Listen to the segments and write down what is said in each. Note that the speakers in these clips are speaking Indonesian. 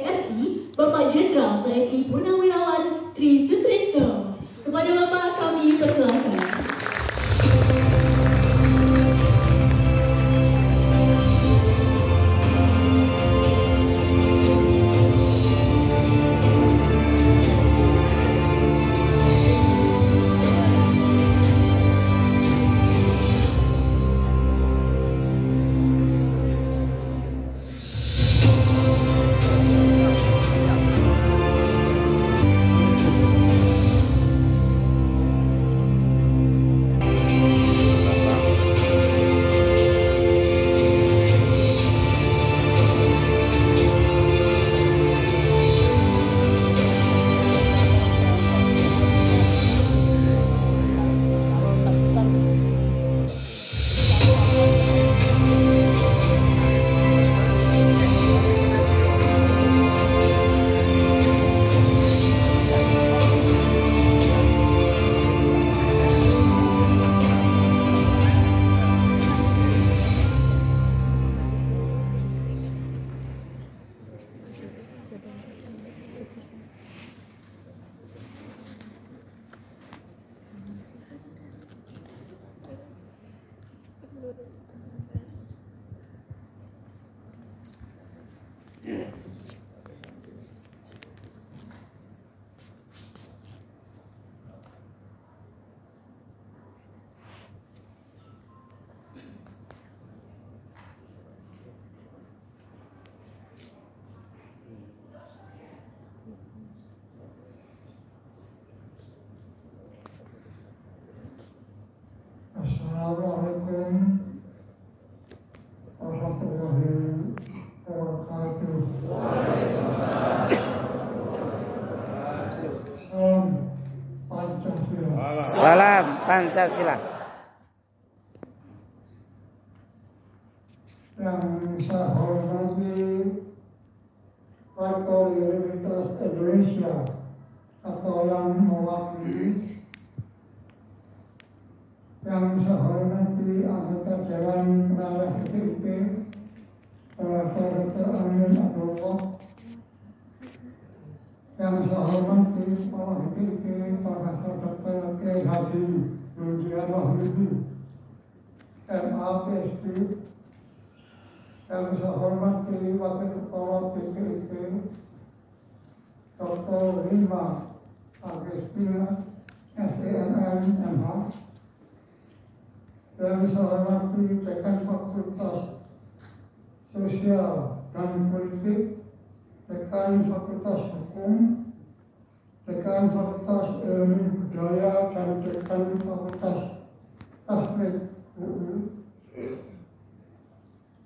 TNI, Bapak Jenderal TNI Purnawirawan Tri Sutrisno. Kepada Bapak kami persilakan. Assalamualaikum warahmatullahi wabarakatuh. Salam Pancasila. Yang saya hormati Rektor Universitas Indonesia atau yang mewakili, yang saya hormati anggota Dewan Pengarah DPP Dr. Amin Abdullah, yang saya hormati Kepala DPP Profesor Dr. Kiai Haji Yudian Wahyudi MA PhD, yang saya hormati Wakil Kepala DPP Dr. Rima Agustina SEMM MH, yang saya hormati Dekan Fakultas Sosial dan Politik, Dekan Fakultas Hukum, Dekan Fakultas Ilmu Budaya, dan Dekan Fakultas Teknik UI.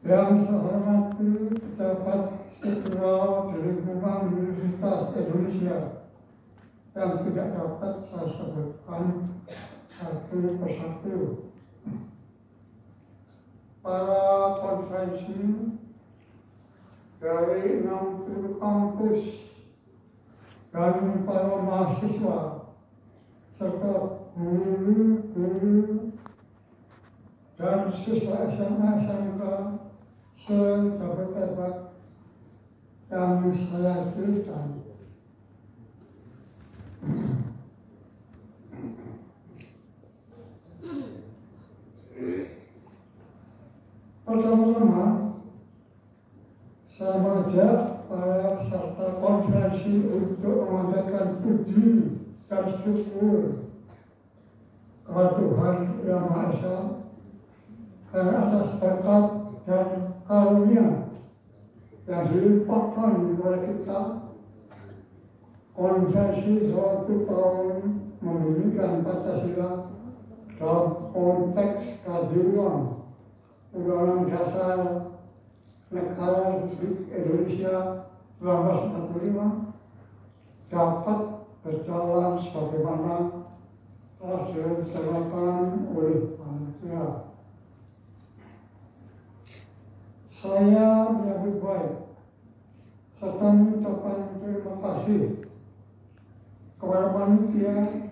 Yang saya hormati pejabat struktural di lingkungan Universitas Indonesia yang tidak dapat saya sebutkan satu persatu. Para konferensi dari 60 kampus dan para mahasiswa serta guru-guru dan siswa SMA SMK se-Jabodetabek yang saya cintai. Pertama-tama, saya mengajak para peserta konferensi untuk memanjatkan puji dan syukur kepada Tuhan Yang Maha Esa karena atas berkat dan karunia yang dilimpahkan kepada kita. Konferensi suatu tahun mendirikan Pancasila dalam konteks kejujuran Undang-Undang Dasar Negara Republik Indonesia 1945 dapat berjalan sebagaimana telah direncanakan oleh panitia. Saya menyambut baik serta mengucapkan terima kasih kepada panitia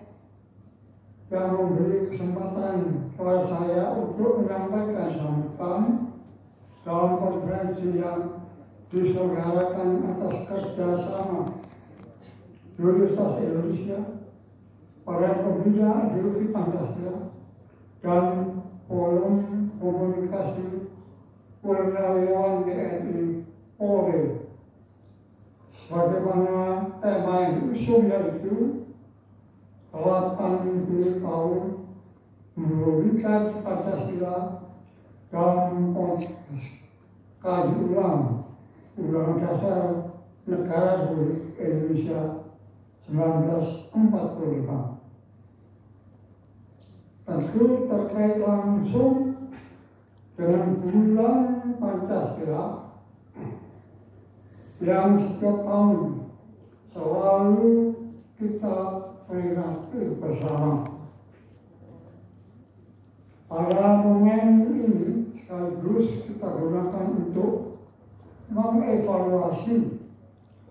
yang memberi kesempatan kepada saya untuk menyampaikan sambutan dalam konferensi yang diselenggarakan atas kerjasama Universitas Indonesia, para pembina ideologi Pancasila, dan Forum Komunikasi Purnawirawan TNI Polri. Sebagaimana tema yang diusung yaitu 80 tahun mewujudkan Pancasila dalam konteks kaji ulang Undang-Undang Dasar Negara Republik Indonesia 1945. Tentu terkait langsung dengan bulan Pancasila yang setiap tahun selalu kita peringati bersama. Pada momen ini sekaligus kita gunakan untuk mengevaluasi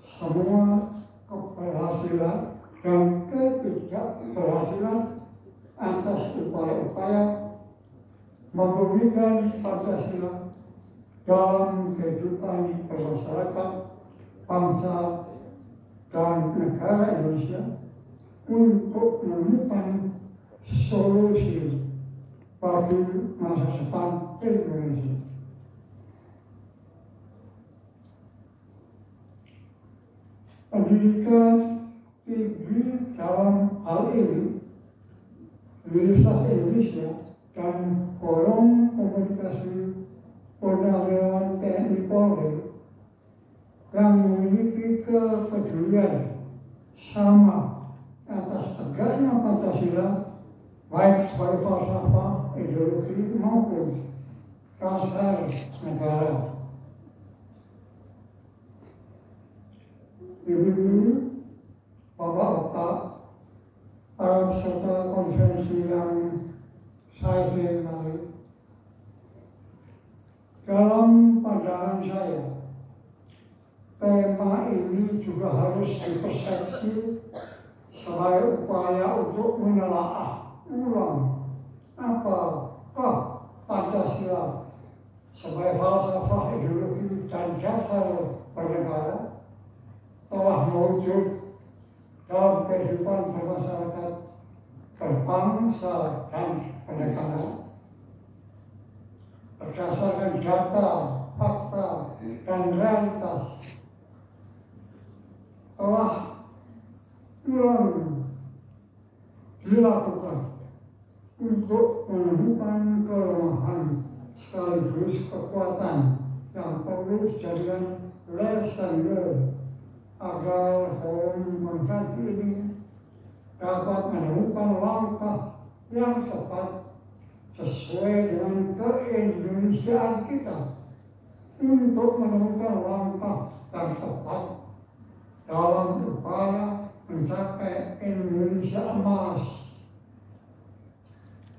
semua keberhasilan dan ketidakberhasilan atas upaya-upaya membumikan Pancasila dalam kehidupan bermasyarakat, bangsa, dan negara Indonesia untuk menemukan solusi bagi masa depan Indonesia. Pendidikan tinggi dalam hal ini Universitas Indonesia dan Forum Komunikasi Purnawirawan TNI Polri yang memiliki kepedulian sama atas tegaknya Pancasila, baik sebagai falsafah, ideologi maupun dasar negara. Ibu-ibu, bapak-bapak, para peserta konferensi yang saya cintai, dalam pandangan saya, tema ini juga harus dipersepsi sebagai upaya untuk menelaah ulang apakah Pancasila sebagai falsafah, ideologi, dan dasar bernegara telah mewujud dalam kehidupan bermasyarakat, berbangsa, dan bernegara berdasarkan data, fakta, dan realitas telah dilakukan untuk menemukan kelemahan sekaligus kekuatan yang perlu dijadikan lesson learned agar forum konferensi ini dapat menemukan langkah yang tepat sesuai dengan keindonesiaan kita untuk menemukan langkah yang tepat dalam upaya mencapai Indonesia emas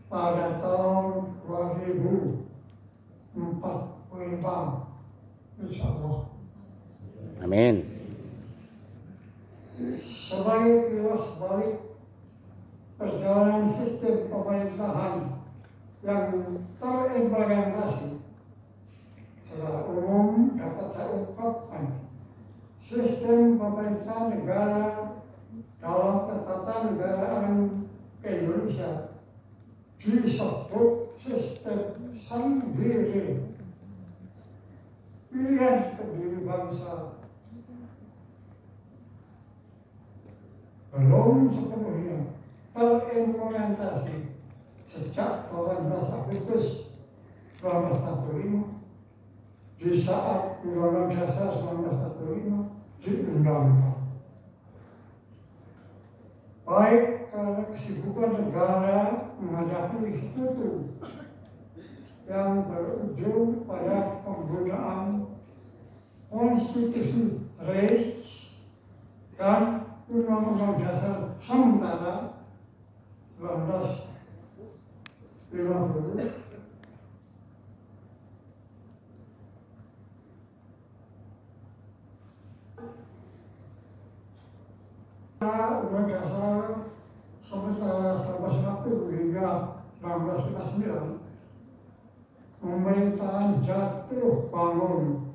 pada tahun 2045, insya Allah. Amin. Sebagai kilas balik perjalanan sistem pemerintahan yang terimplementasi secara umum dapat saya ungkapkan sistem pemerintahan negara dalam ketatanegaraan Indonesia disebut sistem sendiri, pilihan pendiri bangsa belum sepenuhnya terimplementasi sejak 18 Agustus 1945 di saat Undang-Undang Dasar 1945 diundangkan. Baik karena kesibukan negara menghadapi sekutu yang berujung pada penggunaan konstitusi Reich dan Undang-Undang Dasar sementara 1950, Undang-Undang Dasar sementara 1950 hingga 1959, pemerintahan jatuh bangun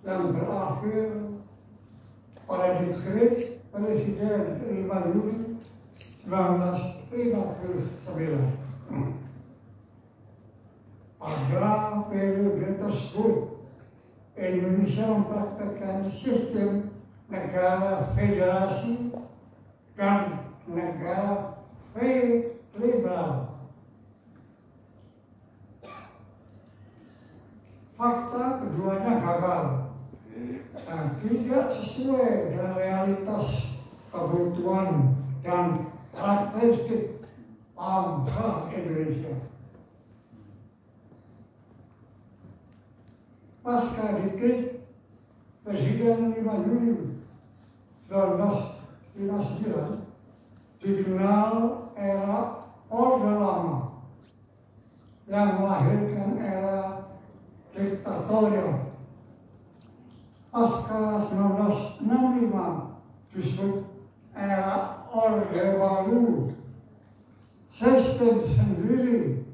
yang berakhir pada dekret Presiden 5 Juli 1959. Pada periode tersebut, Indonesia mempraktekkan sistem negara federasi dan negara federal. Fakta keduanya gagal dan tidak sesuai dengan realitas kebutuhan dan karakteristik bangsa Indonesia. Pasca dekret Presiden 5 Juli 1959 dikenal era Orde Lama yang melahirkan era diktatorial. Pasca 1965 disebut era Orde Baru. Sistem sendiri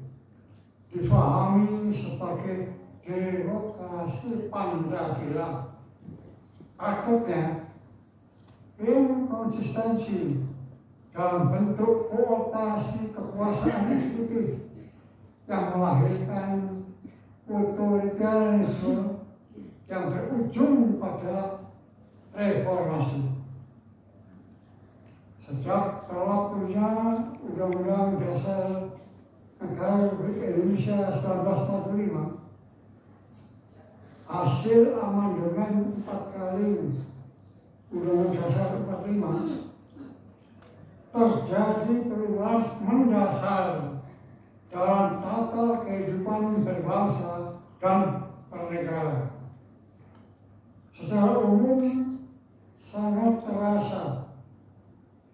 difahami sebagai demokrasi Pancasila. Prakteknya inkonsistensi dalam bentuk kooptasi kekuasaan eksekutif yang melahirkan otoritarianisme yang berujung pada reformasi. Sejak berlakunya Undang-Undang Dasar Negara Republik Indonesia 1945, hasil amandemen 4 kali Undang-Undang Dasar 45, terjadi perubahan mendasar dalam tata kehidupan berbangsa dan bernegara. Secara umum sangat terasa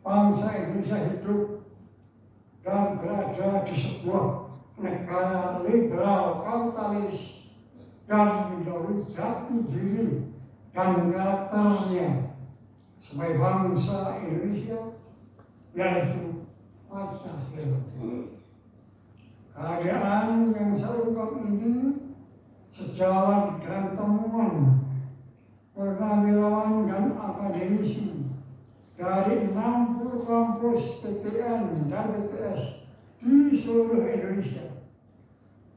bangsa Indonesia hidup dan berada di sebuah negara liberal kapitalis dan menjauhi jati diri dan karakternya sebagai bangsa Indonesia, yaitu Pancasila. Keadaan yang serupa ini sejalan dengan temuan purnawirawan dan akademisi dari 60 kampus PTN dan BTS di seluruh Indonesia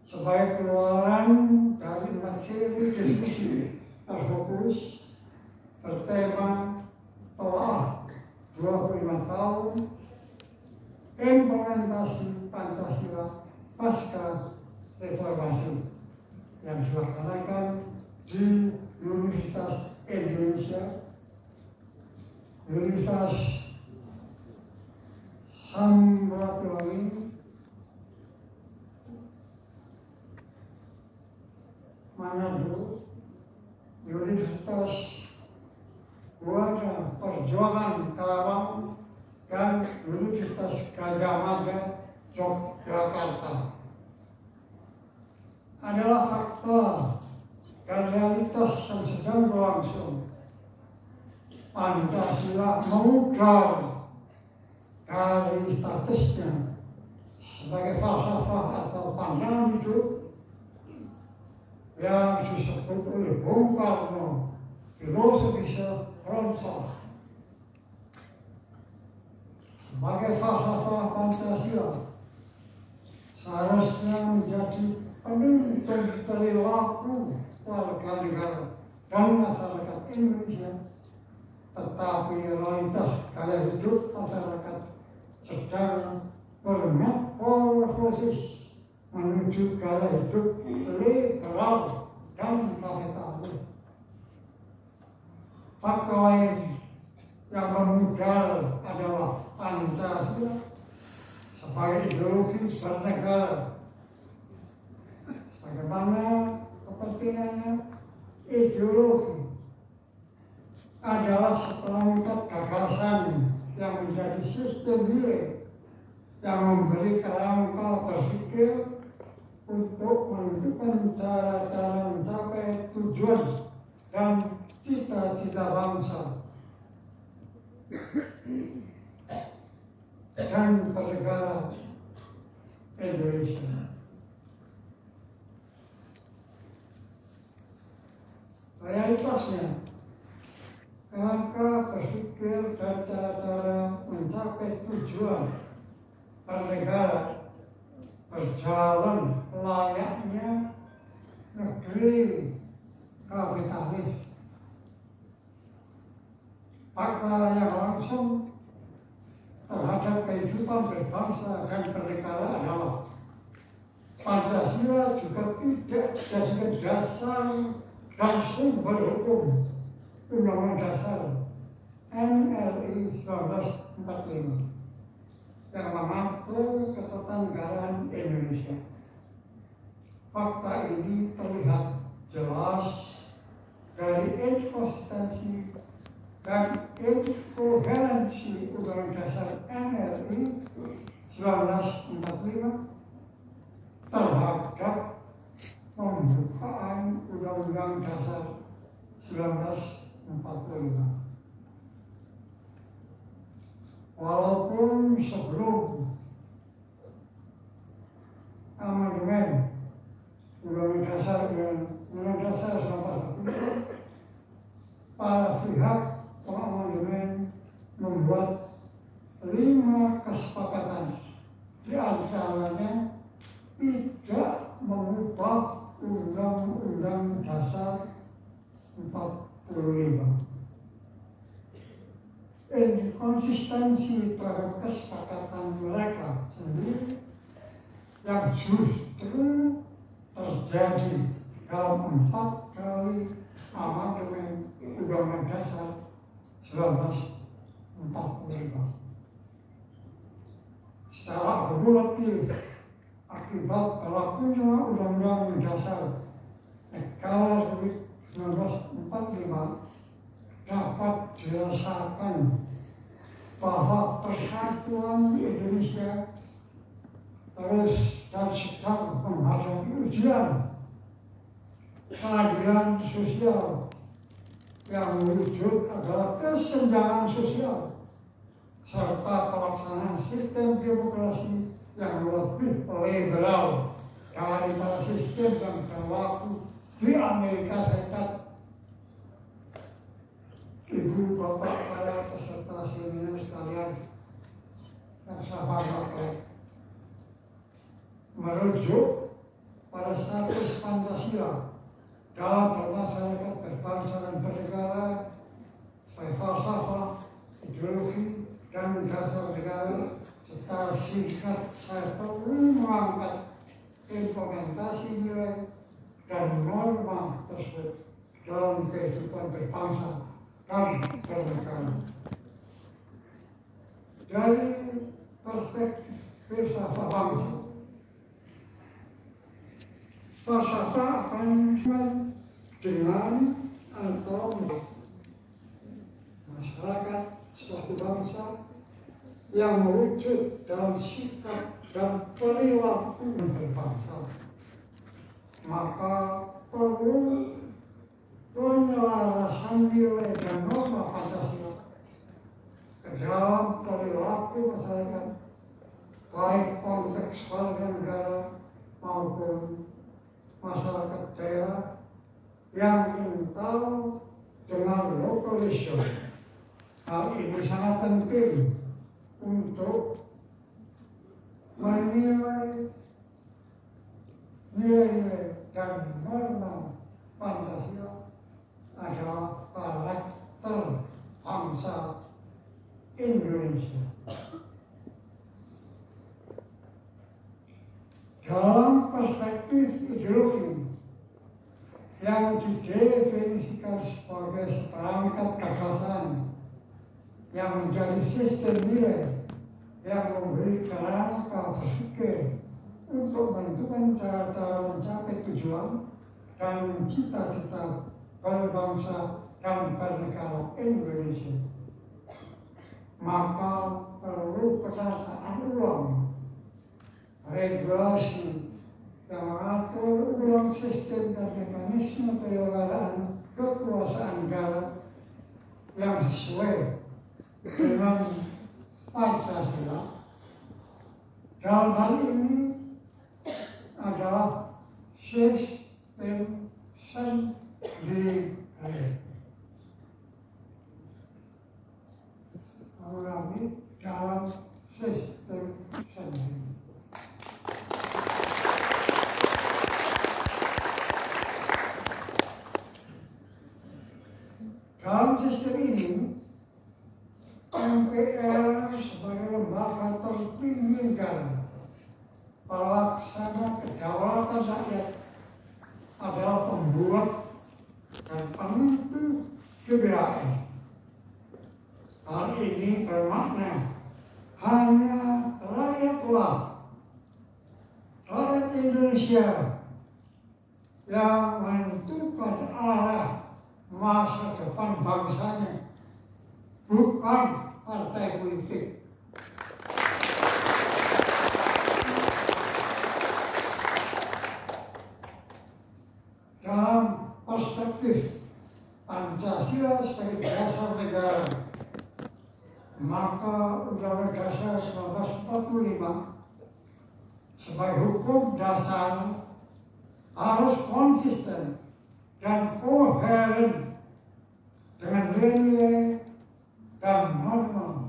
sebagai keluaran dari materi diskusi terfokus bertema telah 25 tahun implementasi Pancasila pasca reformasi yang dilaksanakan di Universitas Indonesia, Universitas Samratulangi, Manado, Universitas Buana Perjuangan Karawang, dan Universitas Gadjah Mada, Yogyakarta. Adalah fakta dan realitas yang sedang berlangsung. Pancasila memudar dari statusnya sebagai falsafah atau pandangan hidup yang disebut oleh Bung Karno filosofia Rousseau. Sebagai falsafah Pancasila seharusnya menjadi penuntun perilaku warga negara dan masyarakat Indonesia, tetapi realitas gaya hidup masyarakat sedang bermetamorfosis menuju gaya hidup liberal dan kapitalis. Fakta lain yang memudar adalah Pancasila sebagai ideologi bernegara. Bagaimana kepentingannya? Ideologi adalah seperangkat gagasan yang menjadi sistem nilai yang memberi kerangka berpikir untuk menentukan cara-cara mencapai tujuan dan cita-cita bangsa dan bernegara Indonesia. Realitas berpikir dan cara mencapai tujuan bernegara berjalan layaknya negeri kapitalis. Fakta yang langsung terhadap kehidupan berbangsa dan bernegara adalah Pancasila juga tidak dijadikan dasar dan sumber hukum Undang-Undang Dasar NRI 1945 yang mengatur ketatanegaraan Indonesia. Fakta ini terlihat jelas dari inkonsistensi dan inkoherensi Undang-Undang Dasar NRI 1945 terhadap pembukaan Undang-Undang Dasar 1945. Walaupun sebelum amandemen Undang-Undang Dasar 1945, para pihak pengamandemen membuat 5 kesepakatan, di antaranya tidak mengubah Undang-Undang Dasar 45. Inkonsistensi terhadap kesepakatan mereka sendiri yang justru terjadi dalam 4 kali amandemen Undang-Undang Dasar 1945. Secara kumulatif, akibat berlakunya Undang-Undang Dasar Negara Republik 1945 dapat dirasakan bahwa persatuan Indonesia terus dan sedang menghadapi ujian keadilan sosial yang wujud adalah kesenjangan sosial serta pelaksanaan sistem demokrasi yang lebih liberal daripada sistem yang berlaku di Amerika Serikat. Ibu, bapak, saya, peserta seminar sekalian yang saya banggakan, merujuk pada status Pancasila dalam bermasyarakat, berbangsa dan bernegara sebagai falsafah, ideologi, dan dasar negara. Secara singkat, saya perlu mengangkat implementasi nilai dan norma tersebut dalam kehidupan berbangsa dan bernegara. Dari perspektif filsafat bangsa, falsafah akan dengan atau masyarakat suatu bangsa yang mewujud dalam sikap dan perilaku berbangsa, maka perlu penyelarasan nilai dan norma Pancasila ke dalam perilaku masyarakat, baik konteks warga negara maupun masyarakat daerah yang kental dengan lokalisme. Hal ini sangat penting untuk menilai nilai dan norma Pancasila adalah karakter bangsa Indonesia. Dalam perspektif ideologi yang didefinisikan sebagai seperangkat gagasan yang menjadi sistem nilai yang memberi kerangka berpikir untuk menentukan cara-cara mencapai tujuan dan cita-cita berbangsa dan bernegara Indonesia, maka perlu penataan ulang regulasi yang mengatur ulang sistem dan mekanisme penyelenggaraan kekuasaan negara yang sesuai dengan Pancasila. Dalam hal ini adalah sistem sendiri. mengurangi dalam sistem sendiri. Dalam sistem ini, MPR sebagai lembaga tertinggi negara, pelaksana kedaulatan rakyat, adalah pembuat dan penentu GBHN. Hal ini bermakna hanya rakyatlah, rakyat Indonesia yang menentukan arah masa depan bangsanya, bukan partai politik. Dalam perspektif Pancasila sebagai dasar negara, maka Undang-Undang Dasar 1945 sebagai hukum dasar harus konsisten dan koheren dengan nilai dan norma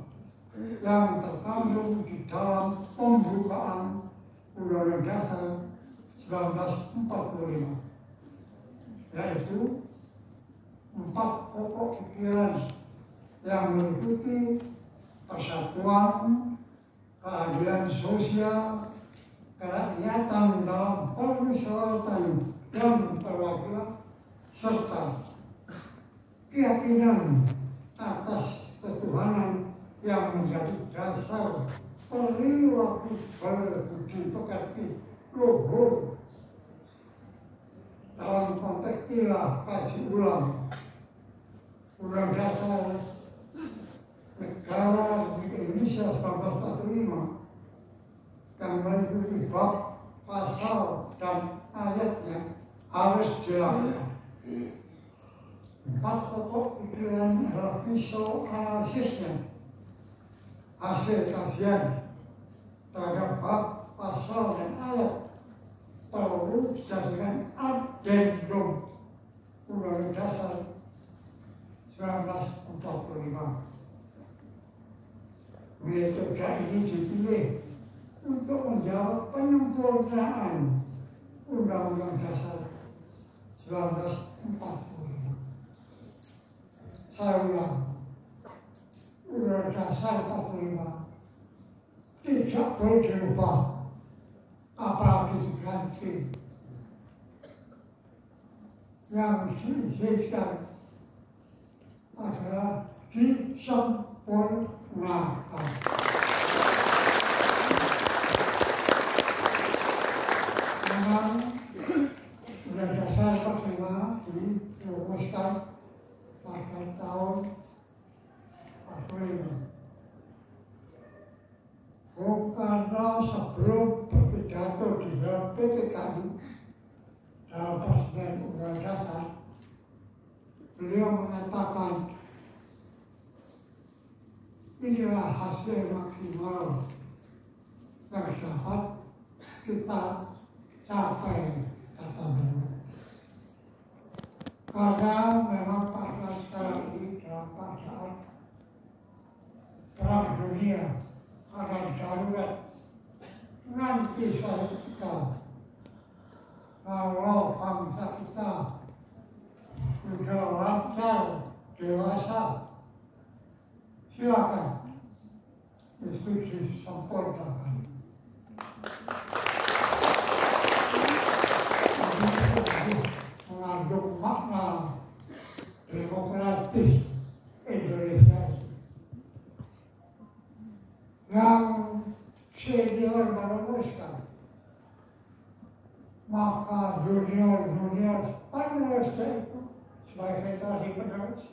yang terkandung di dalam pembukaan Undang-Undang Dasar 1945, yaitu 4 pokok pikiran yang meliputi persatuan, keadilan sosial, kerakyatan dalam permusyawaratan dan perwakilan, serta keyakinan atas ketuhanan yang menjadi dasar perilaku berbudi pekerti luhur. Dalam konteks inilah kaji ulang Undang Dasar Negara Republik Indonesia 1945 yang meliputi bab, pasal, dan ayatnya harus dilakukan. 4 pokok pikiran adalah pisau analisisnya, hasil kajian terhadap bab, pasal, dan ayat perlu dijadikan adendum Undang-Undang Dasar 1945. Metode ini dipilih untuk menjawab penyempurnaan Undang-Undang Dasar 1945. Saya ulang, Undang-Undang Dasar 45 tidak boleh dirubah, apalagi diganti. Yang diizinkan adalah disempurnakan. Memang Undang Dasar 45 dirumuskan pada tahun 45. Bung Karno sebelum berpidato di dalam PPKI dalam Presiden Undang Dasar, beliau mengatakan, inilah hasil maksimal yang dapat kita capai, kata beliau. Karena memang pada sekarang ini dalam keadaan perang dunia, akan darurat, nanti suatu ketika kalau bangsa kita sudah lancar, dewasa, silakan itu disempurnakan. Ini mengandung makna demokratis Indonesia yang senior merumuskan, maka junior penerusnya itu sebagai generasi penerus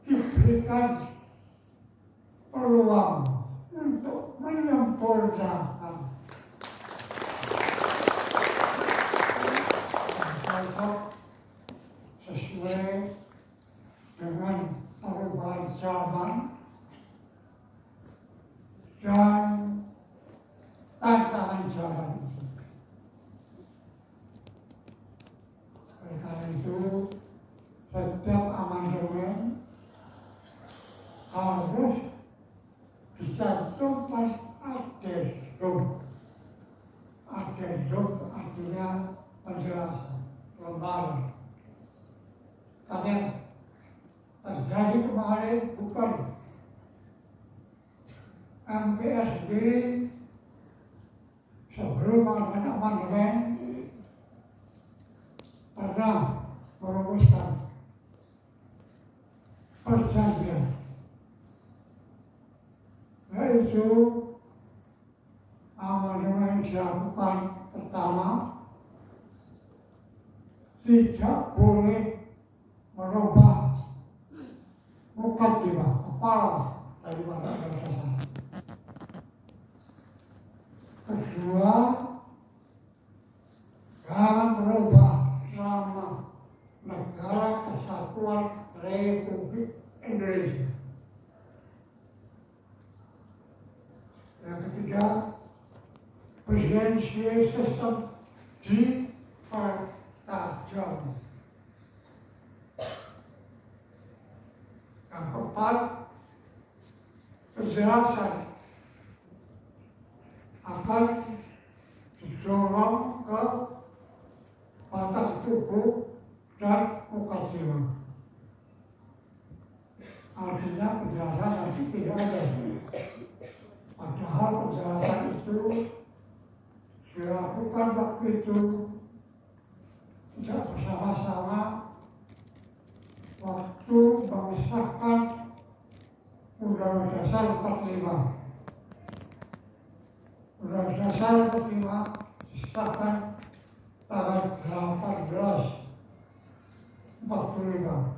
diberikan peluang untuk menyempurnakan sesuai dengan perubahan zaman dan tantangan zaman itu. Oleh karena itu, setiap amandemen harus kemarin bukan MPR sendiri sebelum ada amandemen pernah merumuskan perjanjian, yaitu amandemen dilakukan pertama tidak boleh merubah mukaddimah kepala daripada dasar. Kedua, jangan merubah nama Negara Kesatuan Republik Indonesia. Yang ketiga, presidensial sistem dipertajam. Yang keempat, kejelasan akan didorong ke batang tubuh dan mukaddimah. Artinya penjelasan nanti tidak ada. Padahal penjelasan itu dilakukan waktu itu tidak bersama-sama waktu mengesahkan Undang-Undang Dasar 45. Undang-Undang Dasar 45 disahkan tanggal 18/45.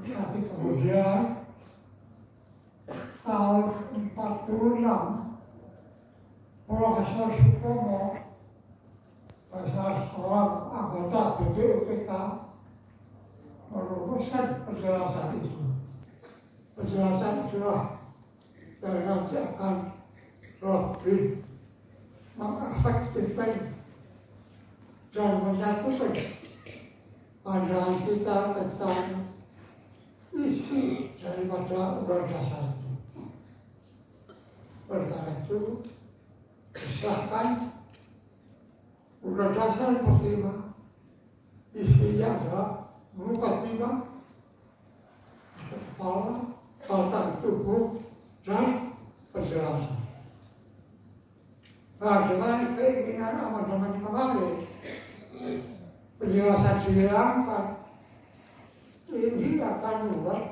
Tapi kemudian tahun 46 Profesor Supomo, salah seorang anggota BPUPK, merumuskan penjelasan itu. Penjelasan itulah yang nanti akan lebih mengefektifkan dan menyatukan pandangan kita tentang isi daripada Undang-Undang Dasar itu. Oleh karena itu, disahkan Undang-Undang Dasar 45, isinya adalah mukaddimah, kepala, batang tubuh, dan penjelasan. Nah, dengan keinginan amandemen kemarin, penjelasan dihilangkan, ini akan membuat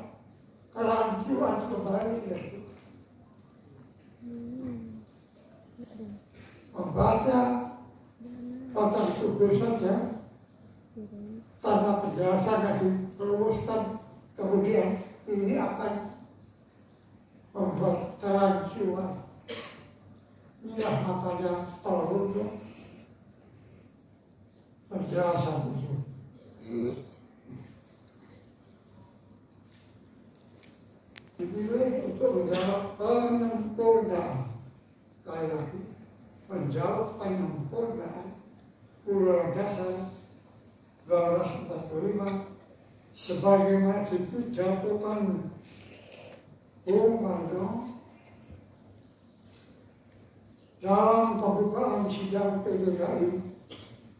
kerancuan kembali, yaitu membaca batang tubuh saja tanpa penjelasan yang dirumuskan, kemudian ini akan membuat kerancuan. Inilah makanya perlu penjelasan itu. Dipilih untuk menjawab penyempurnaan, menjawab penyempurnaan Undang-Undang Dasar 1945 sebagaimana dijatuhkan Bung Karno dalam pembukaan sidang PBKI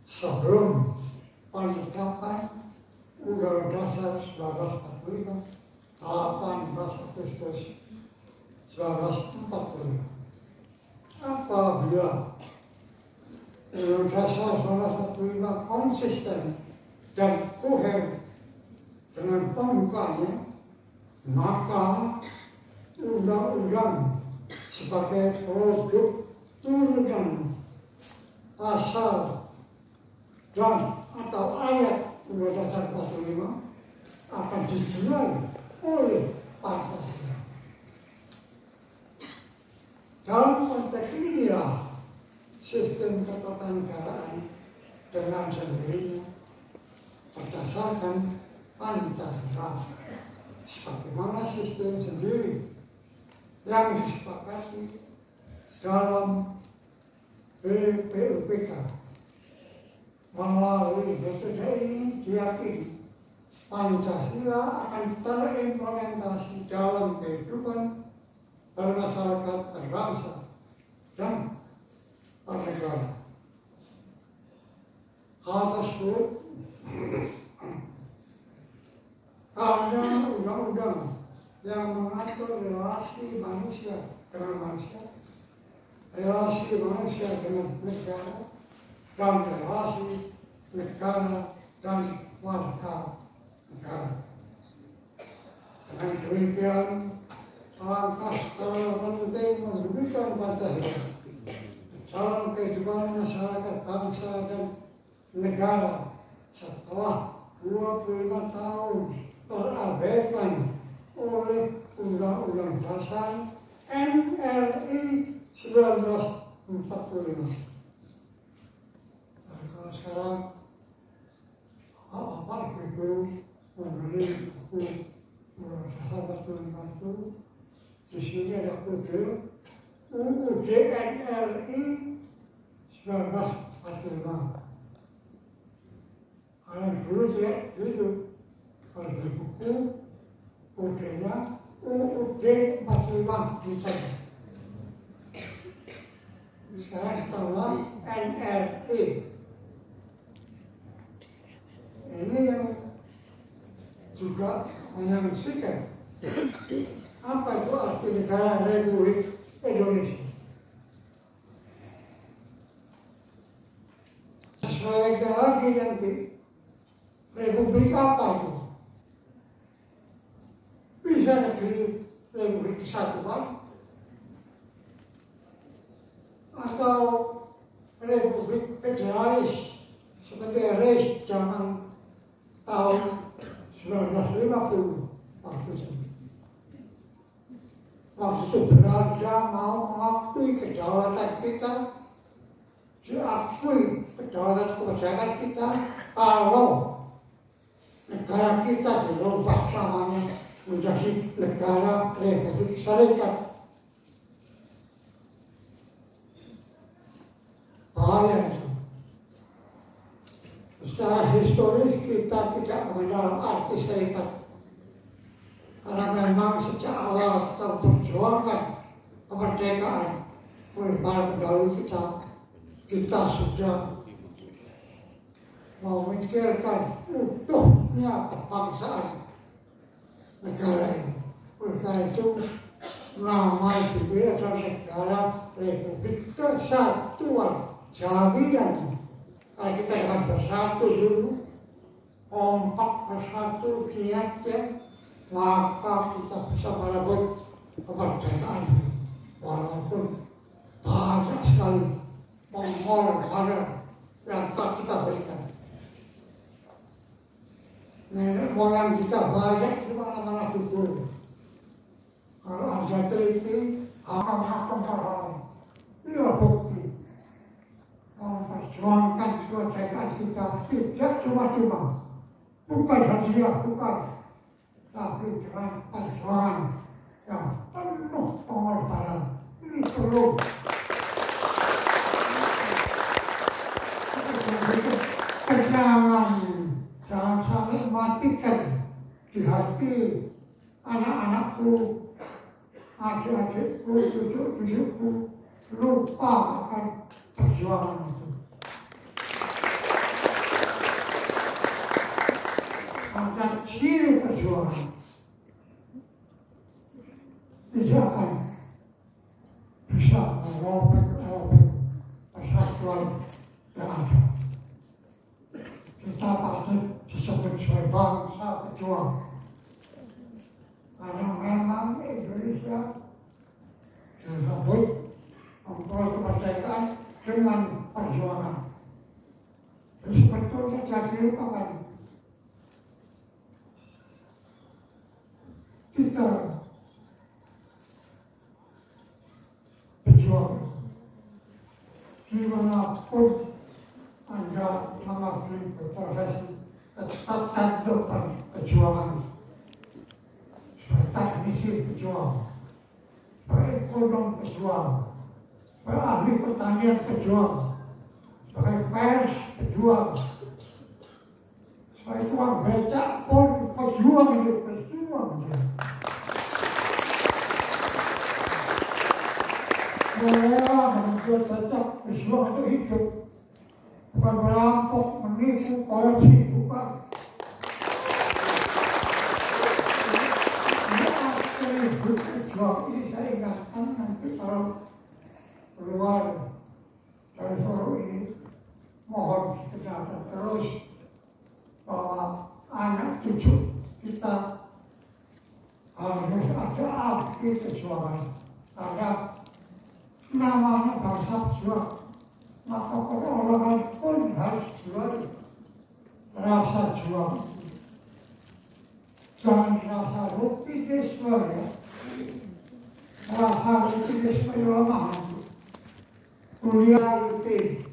sebelum penetapan Undang-Undang Dasar 1945 18 Agustus 1945. Apabila Undang-Undang Dasar 1945 konsisten dan kohen dengan pembukaannya, maka undang-undang sebagai produk turunan pasal dan atau ayat Undang-Undang Dasar 45 akan dijual oleh Pancasila. Dalam konteks inilah sistem ketatanegaraan dengan sendirinya berdasarkan Pancasila, sebagaimana sistem sendiri yang disepakati dalam BPUPK. Melalui metode ini diyakini Pancasila akan terimplementasi dalam kehidupan bermasyarakat, berbangsa, dan bernegara. Hal tersebut undang-undang yang mengatur relasi manusia dengan manusia, relasi manusia dengan negara, dan relasi negara dan warga negara. Dengan demikian, langkah terpenting mendudukan Pancasila dalam kehidupan masyarakat bangsa dan negara setelah 25 tahun terabaikan oleh Undang-Undang Dasar NRI 1945. Dan kalau sekarang Bapak Ibu membeli buku sahabat membantu, di sini ada kode UUD NRI 1945. Kalian dulu lihat gitu, kalau di buku kodenya UUD 45 desain. Sekarang ketahuan NRI. Ini yang juga menyaksikan apa itu arti negara Republik Indonesia. Sekali lagi nanti, Republik apa itu? Bisa negeri Republik Kesatuan atau Republik Federalis seperti RIS zaman tahun 1950 waktu itu. Waktu itu Belanda mau mengakui kedaulatan kita, diakui kedaulatan kemerdekaan kita kalau negara kita dirubah namanya menjadi negara Republik Serikat. Bahaya itu. Secara historis kita tidak mengenal arti serikat. Karena memang sejak awal kita memperjuangkan kemerdekaan oleh para pendahulu kita sudah memikirkan utuhnya kebangsaan negara ini. Oleh karena itu, nama diberi adalah negara Republik Kesatuan. Jaminan kalau kita akan bersatu dulu, kompak bersatu niatnya, maka kita bisa merebut kemerdekaan. Walaupun banyak sekali pengorbanan yang tak kita berikan. Nenek moyang kita banyak di mana-mana gugur. Kalau Anda teliti, hakam-hakam hal-hal, inilah bukti. Memperjuangkan kemerdekaan kita tidak cuma-cuma, bukan hadiah, bukan, tapi dengan perjuangan yang penuh pengorbanan. Ini perlu. Jangan sampai matikan di hati anak-anakku, adik-adikku, cucu-cucuku, lupa akan perjuangan itu. Maka ciri perjuangan tidak akan bisa merobek persatuan yang ada. Kita pasti disebut sebagai bangsa pejuang. Karena memang Indonesia disebut memperoleh kemerdekaan dengan perjuangan. Jadi sebetulnya jadi apa? Kita berjuang dimanapun Anda mengabdi berprofesi, tetapkan perjuangan. Sebagai teknisi berjuang, sebagai ekonom berjuang, sebagai ahli pertanian berjuang, sebagai pers berjuang, sebagai tukang becak pun berjuang itu, berjuang dia. Saya menuntut tetap berjuang untuk hidup, bukan merampok, menipu, korupsi, bukan. perjuangan ini saya ingatkan nanti kalau keluar dari forum ini, mohon dikenalkan terus bahwa anak cucu kita harus ada api perjuangan. Karena namanya bangsa berjuang, maka perorangan pun harus jual rasa juang. Jangan rasa rutinisme ya. Rasa rutinisme lemah. Kuliah rutin.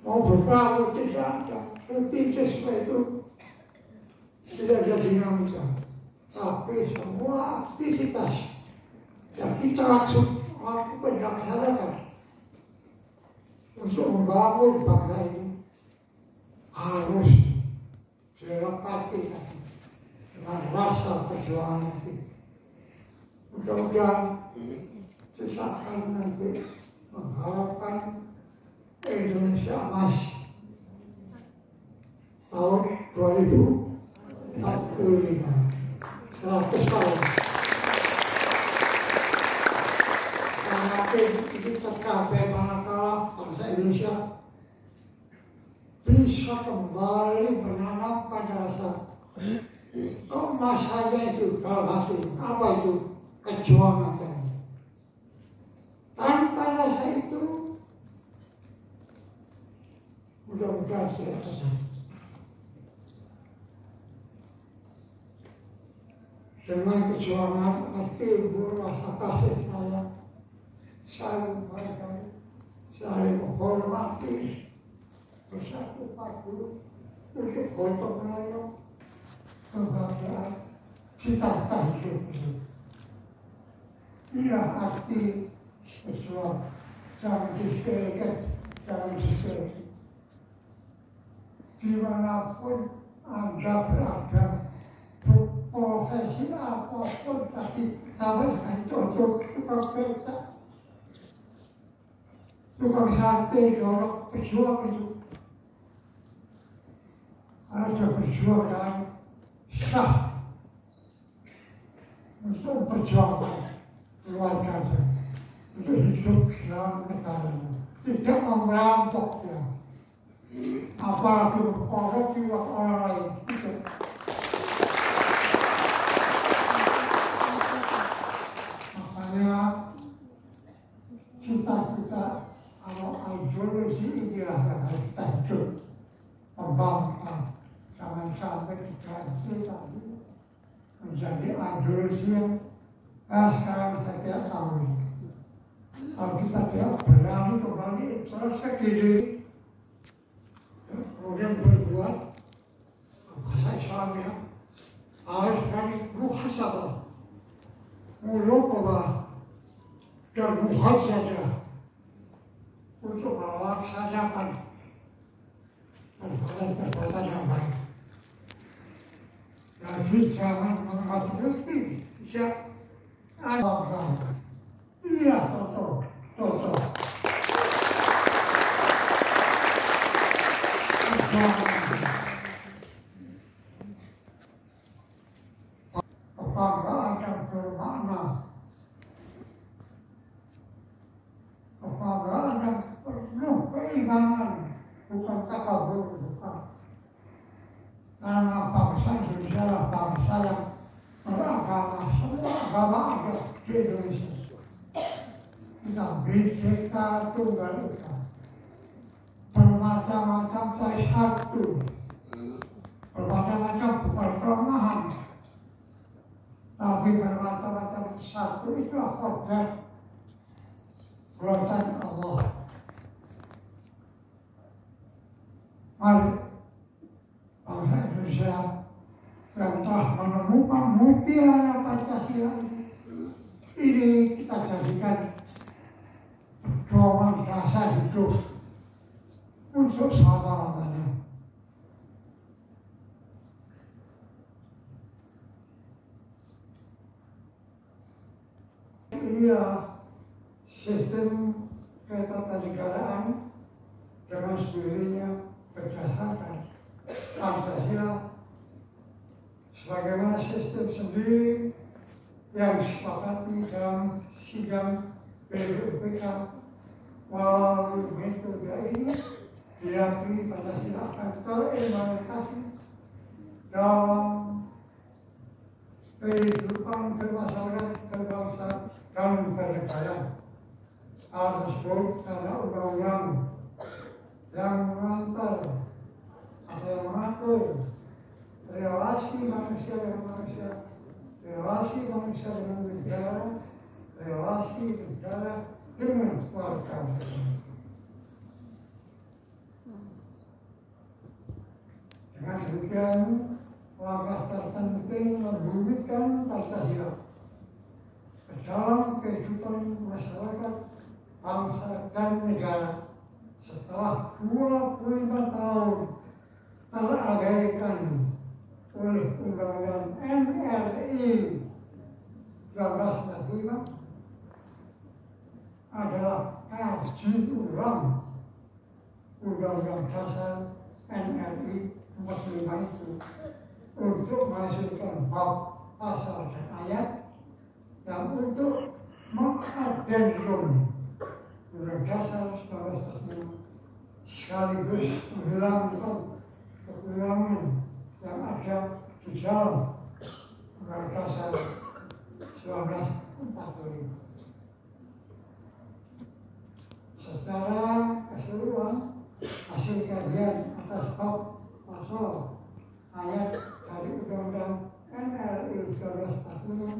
Mau berapa rutin saja. Rutinisme itu tidak ada dinamika. Tapi semua aktivitas yang kita langsung lakukan dan laksanakan untuk membangun bangsa ini harus dilengkapi dengan rasa perjuangan itu. Mudah-mudahan kita akan nanti mengharapkan Indonesia emas tahun 2045, 100 tahun. Karena ini tercapai manakala bangsa Indonesia bisa kembali menanamkan rasa emas saja itu dalam hati. Apa itu? Kejuangan. Tanpa rasa itu mudah-mudahan tidak terjadi. Dengan kejuangan timbul rasa kasih sayang, saling menghargai, saling menghormati, bersatu padu untuk gotong royong kebahagiaan cita-cita hidup itu. Inilah arti berjuang. Jangan disepelekan, jangan disepelekan. Dimanapun Anda berada, profesi apapun tadi harus cocok tukang becak, tukang sate, dorong berjuang itu. Ada berjuang dan sah untuk berjuang keluarganya, untuk hidup dalam negaranya, tidak merampoknya, apalagi mengkorupsi orang lain. Makanya cita-cita atau ideologi inilah yang harus kita hidup, membangun. Jangan sampai diganti tadi menjadi ideologi yang sekarang saya tidak tahu. Kalau kita tidak berani kembali terus ke diri, kemudian berbuat bahasa Islamnya harus berani muhasabah, muraqabah dan muhasabah untuk melaksanakan perbuatan yang baik. Jadi jangan menghadapi bisa ada. Inilah contoh. Kebanggaan yang bermakna, kebanggaan yang penuh keimanan, bukan takabur, bukan. Karena bangsa Indonesia adalah bangsa yang beragama, semua agama ada di Indonesia. Kita Bhinneka Tunggal Ika, bermacam-macam tapi satu, bermacam-macam bukan kelemahan, tapi bermacam-macam satu. Itulah kodrat buatan Allah. Mari bangsa Indonesia yang telah menemukan mutiara Pancasila ini kita jadikan dorongan dasar hidup untuk selama-lamanya. Inilah sistem ketatanegaraan dengan sendirinya berdasarkan Pancasila sebagaimana sistem sendiri yang disepakati dalam sidang BPUPK melalui metode ini diyakini Pancasila akan terimplementasi dalam kehidupan bermasyarakat, berbangsa, dan bernegara. Hal tersebut karena undang-undang yang mengatur atau yang mengatur relasi manusia dengan manusia, relasi manusia dengan negara, relasi negara dengan keluarga. Dengan demikian, langkah terpenting membumikan Pancasila ke dalam kehidupan masyarakat, bangsa, dan negara setelah 25 tahun terabaikan oleh Undang-Undang NRI 1945 adalah kaji ulang Undang-Undang Dasar NRI 45 itu untuk menghasilkan bab, pasal, dan ayat yang untuk mengadendum Undang-Undang Dasar 1945 sekaligus menghilangkan kekurangan yang ada di dalam Undang-Undang Dasar 1945. Secara keseluruhan, hasil kajian atas bab, pasal, ayat dari Undang-Undang NRI 1945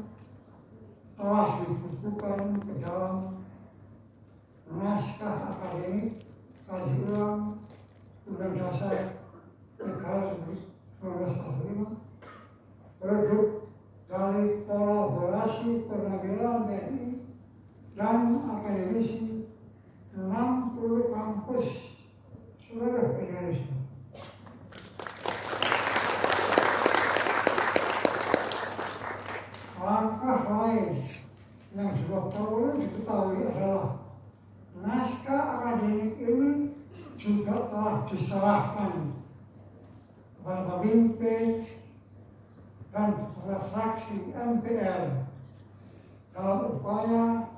telah dibukukan ke dalam naskah akademik kaji ulang Undang-Undang Dasar Negara 1945, produk dari kolaborasi perwakilan TNI dan akademisi 60 kampus seluruh Indonesia. Langkah lain yang juga perlu diketahui adalah naskah akademik ini juga telah diserahkan kepada pemimpin dan kepada fraksi MPR dalam upaya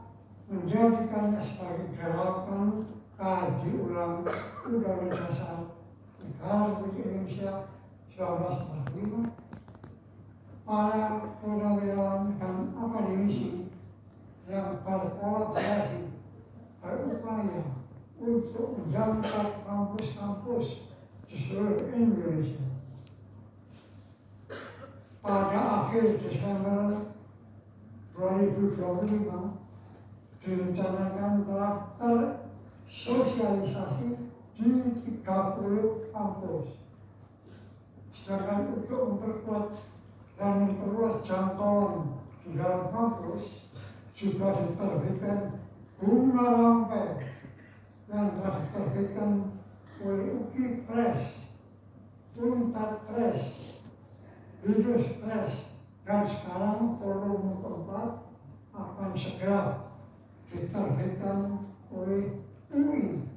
menjadikannya sebagai gerakan kaji ulang Undang-Undang Dasar Negara Republik Indonesia 1945. Para purnawirawan dan akademisi yang berkolaborasi berupaya untuk menjangkau kampus-kampus di seluruh Indonesia. Pada akhir Desember 2025 direncanakan telah tersosialisasi di 30 kampus. Sedangkan untuk memperkuat dan memperluas jangkauan di dalam kampus juga diterbitkan bunga rampai yang telah diterbitkan oleh UKI Press, Unpad Press, Bidus Press, dan sekarang volume keempat akan segera diterbitkan oleh UI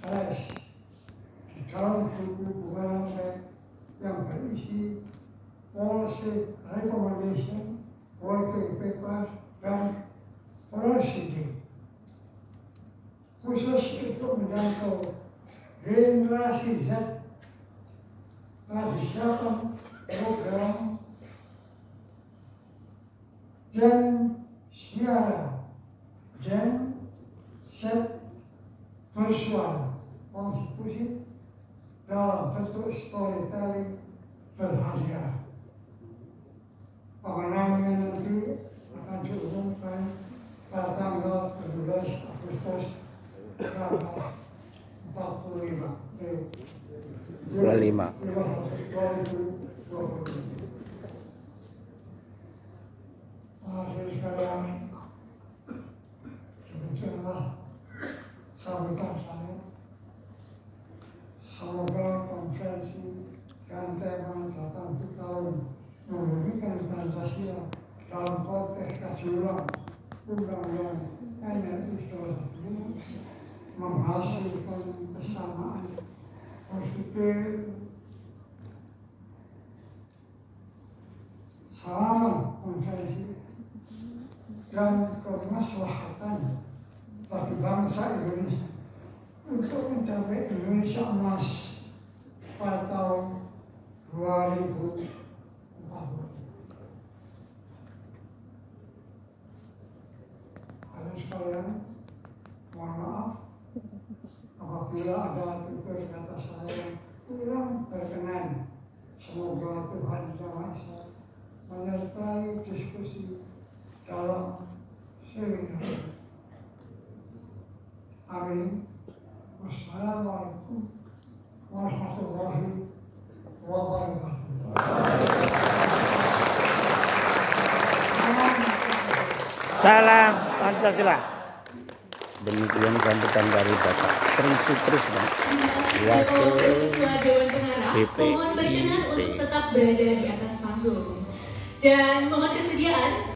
Press di dalam buku bunga rampai yang berisi policy recommendation, working papers, dan prosedur khusus untuk menjangkau generasi Z. Telah disiapkan program Gen Siara, Gen Z bersuara konstitusi dalam bentuk storytelling berhadiah. Pemenangnya nanti akan diumumkan pada tanggal 17 Agustus 25. Jadi sekalian, demikianlah sambutan saya. Semoga konferensi dan tema 80 tahun membumikan Pancasila dalam konteks kaji ulang Undang-Undang NRI 1945 menghasilkan kesamaan positif. Salam konferensi dan kemaslahatan bagi bangsa Indonesia untuk mencapai Indonesia emas pada tahun 2040. Hadirin sekalian, mohon maaf apabila ada tutur kata saya yang kurang berkenan. Semoga Tuhan Yang menyertai diskusi dalam seminar. Amin. Wassalamualaikum warahmatullahi wabarakatuh. Salam Pancasila. Demikian sambutan dari Bapak Tri Sutrisno, Wakil Ketua Dewan Pengarah, mohon berkenan untuk tetap berada di atas panggung dan mohon kesediaan